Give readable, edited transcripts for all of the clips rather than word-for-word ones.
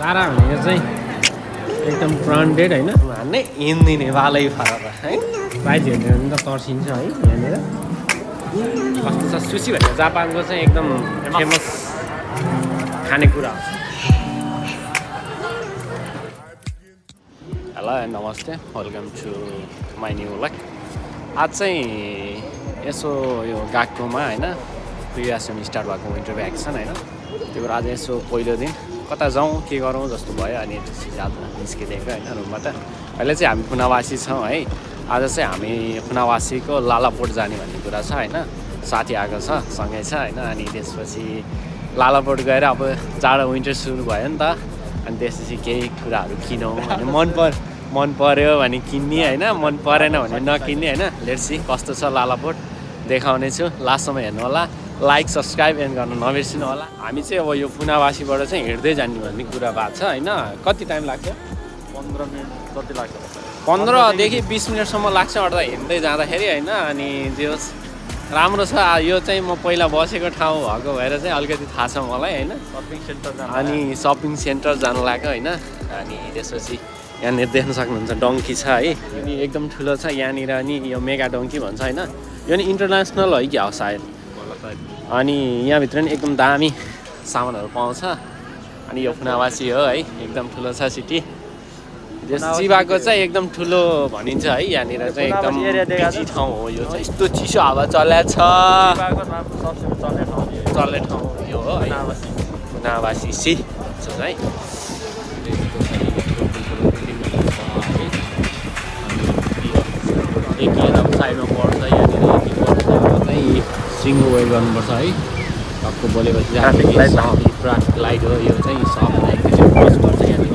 तारा भनेको चाहिँ एकदम ब्रान्डेड होइन हान्ने हिँड्दिने वालै फरक है प्राइज हेर्ने भने त तर्सिन्छ है यहाँनिर कस्तो छ सुसी भनेको जापानको चाहिँ एकदम फेमस खानेकुरा हो हेलो नमस्ते welcome to my new vlog आज चाहिँ यसो यो गाकोमा होइन प्रिभियसमा स्टार्ट भएको विन्टर भ्याकेसन होइन त्यो भएर आज यसो पहिलो दिन कता जाउँ के गरौँ जस्तो भयो अनि त्यसपछि आज निस्किदिएको होइन रुमबाट अहिले चाहिँ हामी फुनावासी छौँ है आज चाहिँ हामी फुनावासीको लालापोट जाने भन्ने कुरा छ होइन साथी आएको छ सँगै छ होइन अनि त्यसपछि लालापोट गएर अब जाडो विन्टर सुरु भयो नि त अनि त्यसपछि केही कुराहरू किनौँ अनि मन पर्यो भने किन्ने होइन मन परेन भने नकिन्ने होइन लेट्स सी कस्तो छ लालापोट देखाउने छु लास्टसम्म हेर्नु होला लाइक सब्सक्राइब एन्ड गर्न नबिर्सिनु होला हामी चाहिँ अब यो फुनावासीबाट चाहिँ हिँड्दै जाने भन्ने कुरा भएको छ होइन कति टाइम लाग्छ 15 मिनट जति लाग्छ 15 देखि 20 मिनटसम्म लाग्छ अर्थात् हिँड्दै जाँदाखेरि होइन अनि जे होस् राम्रो छ यो चाहिँ म पहिला बसेको ठाउँ भएको भएर चाहिँ अलिकति थाहा छ मलाई होइन अनि सपिङ सेन्टर जानु लाग्यो होइन अनि त्यसपछि यहाँनिर देख्न सक्नुहुन्छ डङ्की छ है अनि एकदम ठुलो छ यहाँनिर अनि यो मेगा डङ्की भन्छ होइन यो नि इन्टरनेसनल हो क्या हो सायद अनि यहाँभित्र नि एकदम दामी सामानहरू पाउँछ अनि यो फुनावासी हो है एकदम ठुलो छ सिटी चिबाको चाहिँ एकदम ठुलो भनिन्छ है यहाँनिर चाहिँ एकदम बिजी ठाउँ हो यो चाहिँ यस्तो चिसो हावा चलेको छ चल्ने ठाउँ यो हो है फुनावासी सी है एक एकदम साइडमा पर्छ यहाँनिर चाहिँ सिङ्गो वे गर्नुपर्छ है टक्क बोलेपछि ट्राफिक लाइट हो यो चाहिँ सब एकैचोटि क्रस गर्छ यहाँनिर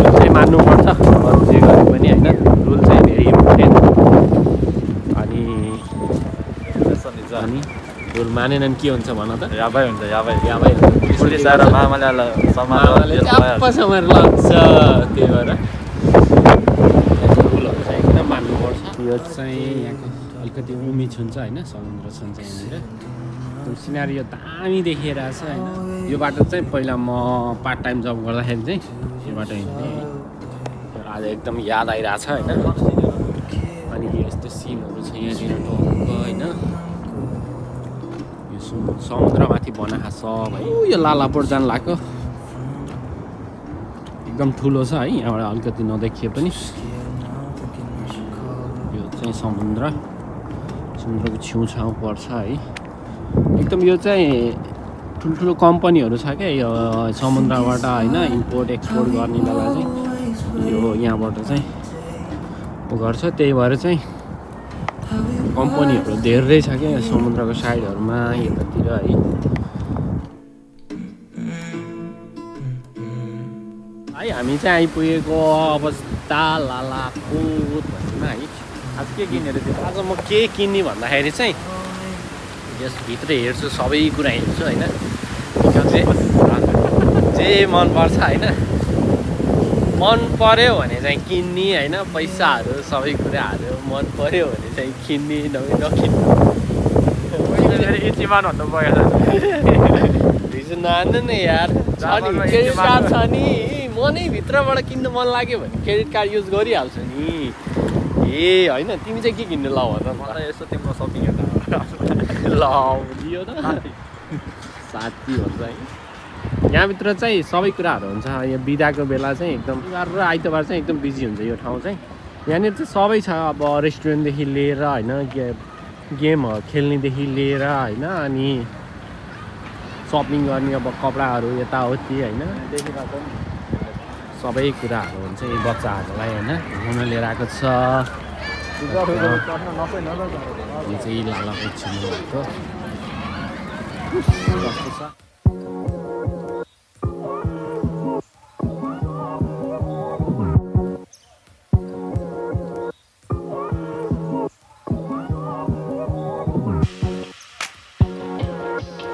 चाहिँ मान्नुपर्छ अरू जे गरे पनि होइन रुल चाहिँ भेरी इम्पोर्टेन्ट अनि रुल मानेनन् के हुन्छ भन त याबै हुन्छ पुलिस आएर मामाले समाएर लाग्छ त्यही भएर रुलहरू चाहिँ एकदम मान्नुपर्छ यो चाहिँ यहाँको अलिकति उमिद हुन्छ होइन समुद्र छन्छ यहाँनिर त्यो सिनारियो दामी देखिरहेको छ होइन यो बाटो चाहिँ पहिला म पार्ट टाइम जब गर्दाखेरि चाहिँ यो बाटो हिँड्थेँ है आज एकदम याद आइरहेछ होइन अनि यस्तो सिनहरू छ यहाँनिर टक्क होइन यो समुद्रमाथि बनाएको सब है यो लालापोट जानु लाग्यो एकदम ठुलो छ है यहाँबाट अलिकति नदेखिए पनि यो चाहिँ समुद्रको छेउछाउ पर्छ है एकदम यो चाहिँ ठुल्ठुलो कम्पनीहरू छ क्या यो समुद्रबाट होइन इम्पोर्ट एक्सपोर्ट गर्ने बेला चाहिँ यो यहाँबाट चाहिँ गर्छ त्यही भएर चाहिँ कम्पनीहरू धेरै छ क्या समुद्रको साइडहरूमा यतातिर है हामी चाहिँ आइपुगेको अवस्था लालापोत भन्नुमा है आज के किनेर थियो आज म के किन्ने भन्दाखेरि चाहिँ यसभित्र हेर्छु सबै कुरा हेर्छु होइन जे मनपर्छ होइन मन पर्यो भने चाहिँ किन्ने होइन पैसाहरू सबै कुराहरू मन पर्यो भने चाहिँ किन्ने नकिन्ने नहान्नु नि यार छ नि क्रेडिट कार्ड छ नि मनै भित्रबाट किन्नु मन लाग्यो भने क्रेडिट कार्ड युज गरिहाल्छु नि ए होइन तिमी चाहिँ के किन्नु ल भन मलाई यसो तिम्रो सपिङ ल दियो त साथी भन्छ है यहाँभित्र चाहिँ सबै कुराहरू हुन्छ यो बिदाको बेला चाहिँ एकदम बिहिबार र आइतबार चाहिँ एकदम बिजी हुन्छ यो ठाउँ चाहिँ यहाँनिर चाहिँ सबै छ अब रेस्टुरेन्टदेखि लिएर होइन गेमहरू खेल्नेदेखि लिएर होइन अनि सपिङ गर्ने अब कपडाहरू यताउति होइन सबै कुराहरू हुन्छ यी बच्चाहरूलाई होइन घुम्न लिएर आएको छ यो चाहिँ लालापोट छिर्नु भएको कस्तो छ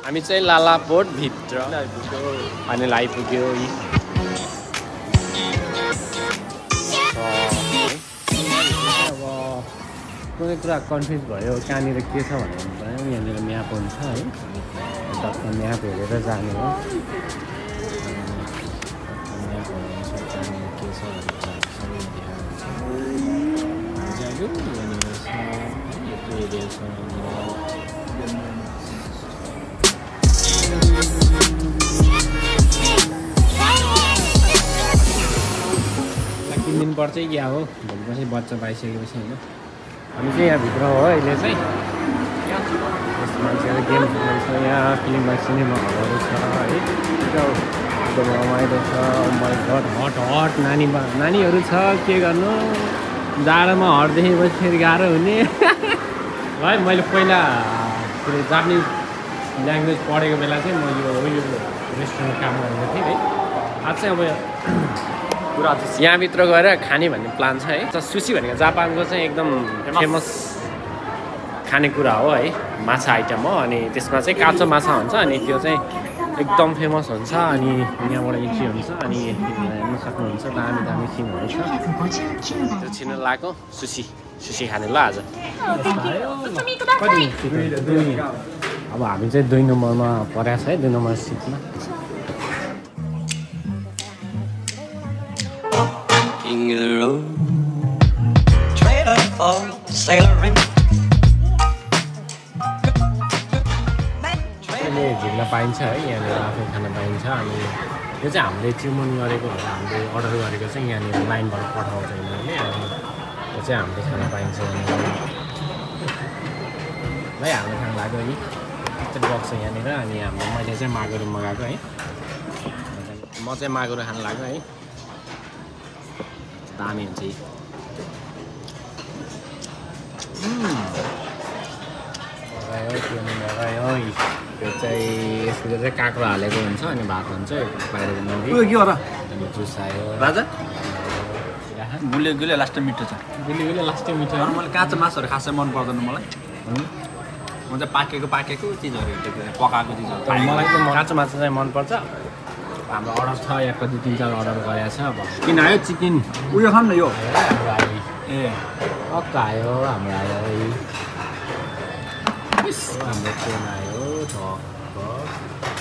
हामी चाहिँ लालापोट भित्र अनि आइपुग्यो अब कुनै कुरा कन्फ्युज भयो कहाँनिर के छ भनेर यहाँनिर म्याप हुन्छ है म्याप हेरेर जाने हो यसो जाने के छ भनेर सबै देखाएको छ जाग्यो यहाँनिर छ यत्रो एरिया छ किनिदिनुपर्छ क्या हो भोलिपछि बच्चा पाइसकेपछि होइन हामी चाहिँ यहाँभित्र हो अहिले चाहिँ यस्तो मान्छेहरू गेम खेल्नुहुन्छ यहाँ फिल्म सिनेमा हलहरू छ है एकदम रमाइलो छ माइ गड हट हट नानीहरू छ के गर्नु जाडोमा हट देखेपछि फेरि गाह्रो हुने है मैले पहिला के जापानिज ल्याङ्ग्वेज पढेको बेला चाहिँ म यो रेस्टुरेन्टमा काम गरेको थिएँ है आज चाहिँ अब यहाँभित्र गएर खाने भन्ने प्लान छ है सुसी भनेको जापानको चाहिँ एकदम फेमस खानेकुरा हो है माछा आइटम हो अनि त्यसमा चाहिँ काँचो माछा हुन्छ अनि त्यो चाहिँ एकदम फेमस हुन्छ अनि यहाँबाट इन्ट्री हुन्छ अनि हेर्न सक्नुहुन्छ दामी दामी सिनहरू छ त्यो छिन लगाएको सुसी खाने ल आज अब हामी चाहिँ 2 नम्बरमा परेको छ है 2 नम्बर सिटमा झिक्न पाइन्छ है यहाँनिर आफै खान पाइन्छ अनि यो चाहिँ हामीले चिमन गरेको हामीले अर्डर गरेको चाहिँ यहाँनिर लाइनबाट पठाउँछ यिनीहरूले अनि यो चाहिँ हामीले खान पाइन्छ यहाँनिर है हामीले खान लाग्यो है टिकट बक्स छ यहाँनिर अनि मैले चाहिँ मागुरो मगाएको है म चाहिँ मागुरो खान लाग्यो है दामी हुन्छ मगायो त्यो चाहिँ यसको चाहिँ काँक्रो हालेको हुन्छ अनि भात हुन्छ बाहिरको नौरी अनि जुस आयो राजा गुलियो लास्ट मिठो छ गुलियो लास्ट मिठो मलाई काँचो मासुहरू खासै मन पर्दैन मलाई म चाहिँ पाकेको चिजहरू पकाएको चिजहरू मलाई त काँचो मासु चाहिँ मनपर्छ हाम्रो अर्डर छ या कति 3-4 अर्डर गरेको छ अब किन आयो चिकन उयो खाम न यो ए पक्का आयो हाम्रो आयो हाम्रो ट्रेन आयो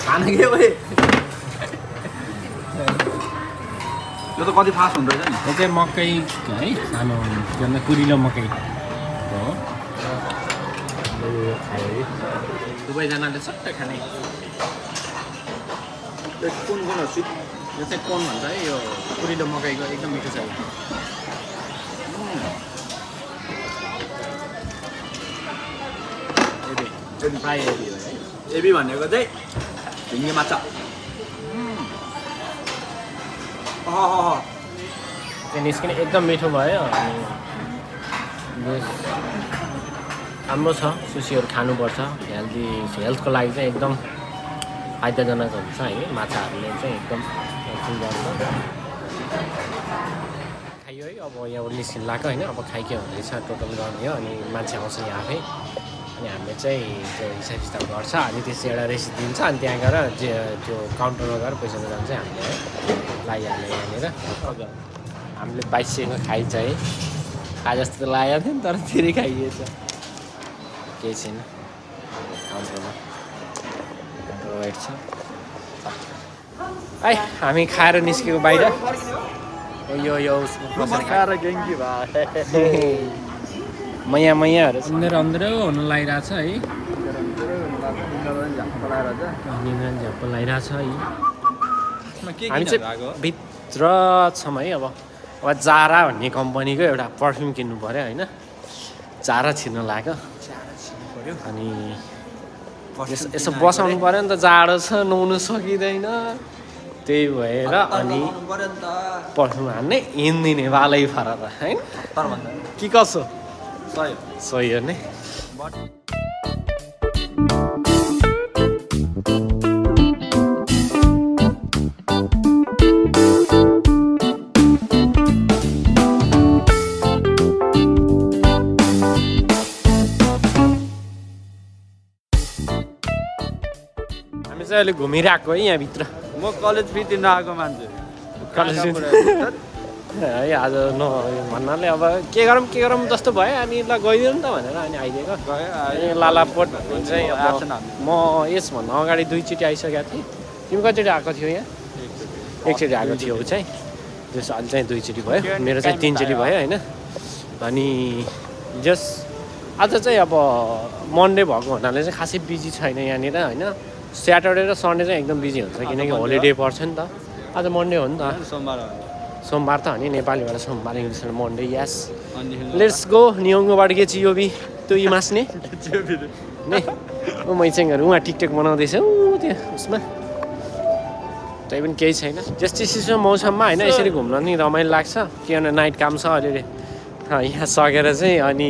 खाना के भयो यो त कति फास्ट हुँदैछ नि यो चाहिँ मकै है सानो भन्दा कुरिलो मकै हो दुवैजनाले सट्टै खाने कुन स्विट यो चाहिँ कोन भन्छ है यो कुरिलो मकैको एकदम मिठो छ फ्राई एबी हो है एबी भनेको चाहिँ ढिङ्गे माछा त्यो निस्किने एकदम मिठो भयो अनि राम्रो छ सुसीहरू खानुपर्छ हेल्थको लागि चाहिँ एकदम फाइदाजनक हुन्छ है माछाहरूले चाहिँ एकदम खाइयो है अब यहाँबाट निस्किन लाग्यो होइन अब खाइके हुँदैछ टोटल गर्ने हो अनि मान्छे आउँछ यहाँ आफै अनि हामीले चाहिँ त्यो हिसाब किताब गर्छ अनि त्यसै एउटा रेसिट दिन्छ अनि त्यहाँ गएर त्यो काउन्टरमा गएर पैसा जान्छ हामीले है लगाइहाल्यो यहाँनिर हामीले 2200 खाइन्छ है आज जस्तो त लागेको थियो नि तर फेरि खाइएछ केही छैन काउन्टरमा वेट छ है हामी खाएर निस्केको बाहिर यो खाएर गेङ्गी मैयाहरू अन्दरो हुन लागिरहेछ है झ्याप्पो लागिरहेछ है हामी चाहिँ भित्र छौँ है अब जारा भन्ने कम्पनीको एउटा पर्फ्युम किन्नु पऱ्यो होइन जारा छिर्न लाग्यो अनि यसो बसाउनु पऱ्यो नि त जाडो छ नुहाउनु सकिँदैन त्यही भएर अनि पर्फ्युम हान्ने हिँड्दिने बालै फरक होइन कि कसो सही हो नि हामी चाहिँ अहिले घुमिरहेको है यहाँभित्र म कलेज फी तिर्न आएको मान्छे कलेज है आज भन्नाले अब के गरौँ जस्तो भयो अनि ल गइदिउँ नि त भनेर अनि आइदिएको लालापोट चाहिँ अब म यसभन्दा अगाडि 2 चोटि आइसकेको थिएँ तिमी कतिचोटि आएको थियो यहाँ एकचोटि आएको थियो ऊ चाहिँ जस अहिले चाहिँ 2 चोटि भयो मेरो चाहिँ 3 चोटि भयो होइन अनि जस आज चाहिँ अब मन्डे भएको हुनाले चाहिँ खासै बिजी छैन यहाँनिर होइन स्याटरडे र सन्डे चाहिँ एकदम बिजी हुन्छ किनकि होलिडे पर्छ नि त आज मन्डे हो नि त सोमबार त हो नि नेपालीबाट सोमबार इङ्ग्लिसबाट मन्डे यस लेट्स गो नियोङ्गोबाट के चियो बि त्यो इमास्ने नै ऊ मैचेङहरू उहाँ टिकटक बनाउँदैछ ऊ त्यो उसमा त्यही पनि केही छैन जस्तै चिसो मौसममा होइन यसरी घुम्न नि रमाइलो लाग्छ किनभने नाइट काम छ अलिअलि यहाँ सकेर चाहिँ अनि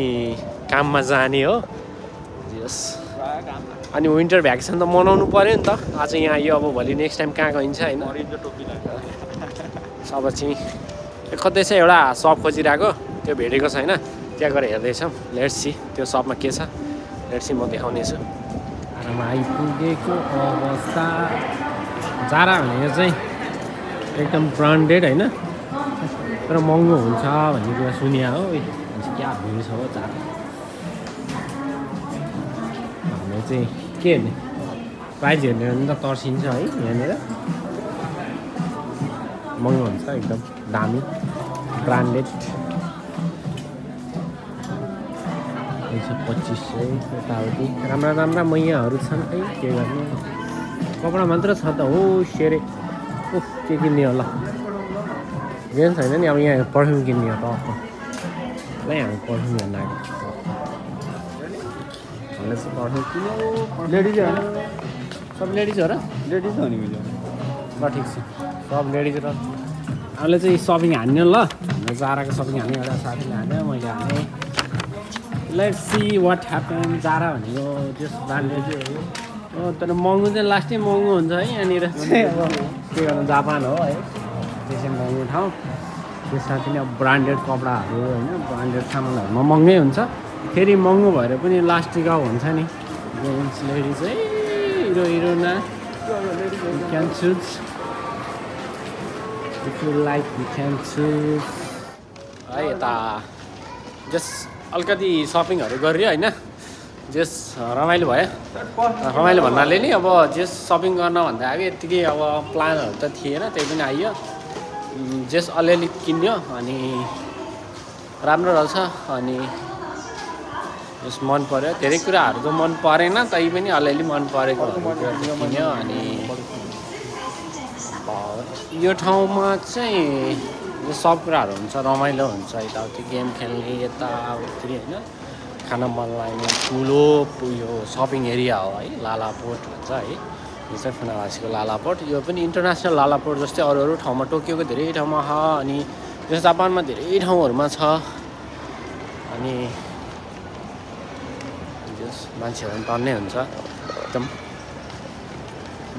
काममा जाने हो यस अनि विन्टर भ्याकेसन त मनाउनु पऱ्यो नि त आज यहाँ यो अब भोलि नेक्स्ट टाइम कहाँ गइन्छ होइन अब चाहिँ कतै चाहिँ एउटा सप खोजिरहेको त्यो भेटेको छैन त्यहाँ गएर हेर्दैछौँ लेट्स सी त्यो सपमा के छ लेट्स सी म देखाउनेछु आराममा आइपुगेको अवस्था जारा भनेको चाहिँ एकदम ब्रान्डेड होइन तर महँगो हुन्छ भन्ने कुरा सुनिया हो क्या भिड छ हो जारा हामीले चाहिँ के हेर्ने प्राइज हेर्ने भने त तर्सिन्छ है यहाँनिर महँगो हुन्छ एकदम दामी ब्रान्डेड 2500 यताउति राम्रा राम्रा मैयाहरू छन् है के गर्ने कपडा मात्र छ त हो सेरे उफ के किन्ने होला जेन्स छैन नि अब यहाँ पर्फ्युम किन्ने हो त ल हामी पर्फ्युम हेर्न आएको हामीले चाहिँ पर्फ्युम किन्यो लेडिज होइन सब लेडिज हो र लेडिज हो नि मैले ल ठिक छ सब लेडिज र हामीले चाहिँ सपिङ हान्यो ल हामीले जाराको सपिङ हान्यो एउटा साथीले हान्यो मैले हानेँ let's see what happen Zara भनेको जस ब्रान्डेड हो तर महँगो चाहिँ लास्टै महँगो हुन्छ है यहाँनिर चाहिँ अब के गर्नु जापान हो है त्यसै महँगो ठाउँ त्यस साथै नै अब ब्रान्डेड कपडाहरू होइन ब्रान्डेड सामानहरूमा महँगै हुन्छ फेरि महँगो भएर पनि लास्ट टिकाउ हुन्छ नि जेन्ट्स लेडिज है हिरो हिरोना you can choose if you like you can choose है यता जस्ट अलिकति सपिङहरू गऱ्यो होइन जस रमाइलो भयो रमाइलो भन्नाले नि अब जस सपिङ गर्न भन्दा अब यत्तिकै अब प्लानहरू त थिएन त्यही पनि आइयो जस अलिअलि किन्यो अनि राम्रो रहेछ अनि जस मन पऱ्यो धेरै कुराहरू त मन परेन तै पनि अलिअलि मन परेको किन्यो अनि यो ठाउँमा चाहिँ सब कुराहरू हुन्छ रमाइलो हुन्छ यताउति गेम खेल्ने यताउति होइन खान मन लाग्ने ठुलो यो सपिङ एरिया हो है लालापोर्ट भन्छ है यो चाहिँ फुनावासीको लालापोर्ट यो पनि इन्टरनेसनल लालापोर्ट जस्तै अरू अरू ठाउँमा टोकियोको धेरै ठाउँमा छ अनि जस्तो जापानमा धेरै ठाउँहरूमा छ अनि मान्छेहरू पनि टन्नै हुन्छ एकदम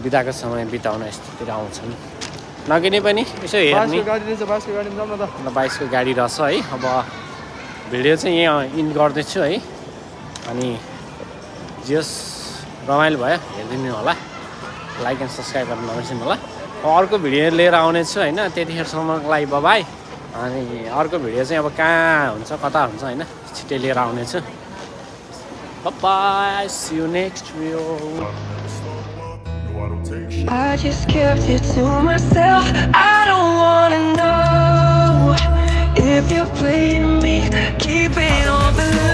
बिदाको समय बिताउन यस्तोतिर आउँछन् नकिने पनि यसो हेर्ने ल बाइसको गाडी रहेछ है अब भिडियो चाहिँ यहाँ इन गर्दैछु है अनि जस रमाइलो भयो हेरिदिनु होला लाइक एन्ड सब्सक्राइब गर्नु नबिर्सिनु होला अर्को भिडियो लिएर आउनेछु होइन त्यतिखेरसम्मको लागि बाई अनि अर्को भिडियो चाहिँ अब कहाँ हुन्छ कता हुन्छ होइन छिट्टै लिएर आउनेछु bye see you next video I just kept it to myself. I don't wanna know if you're playing me. Keep it on the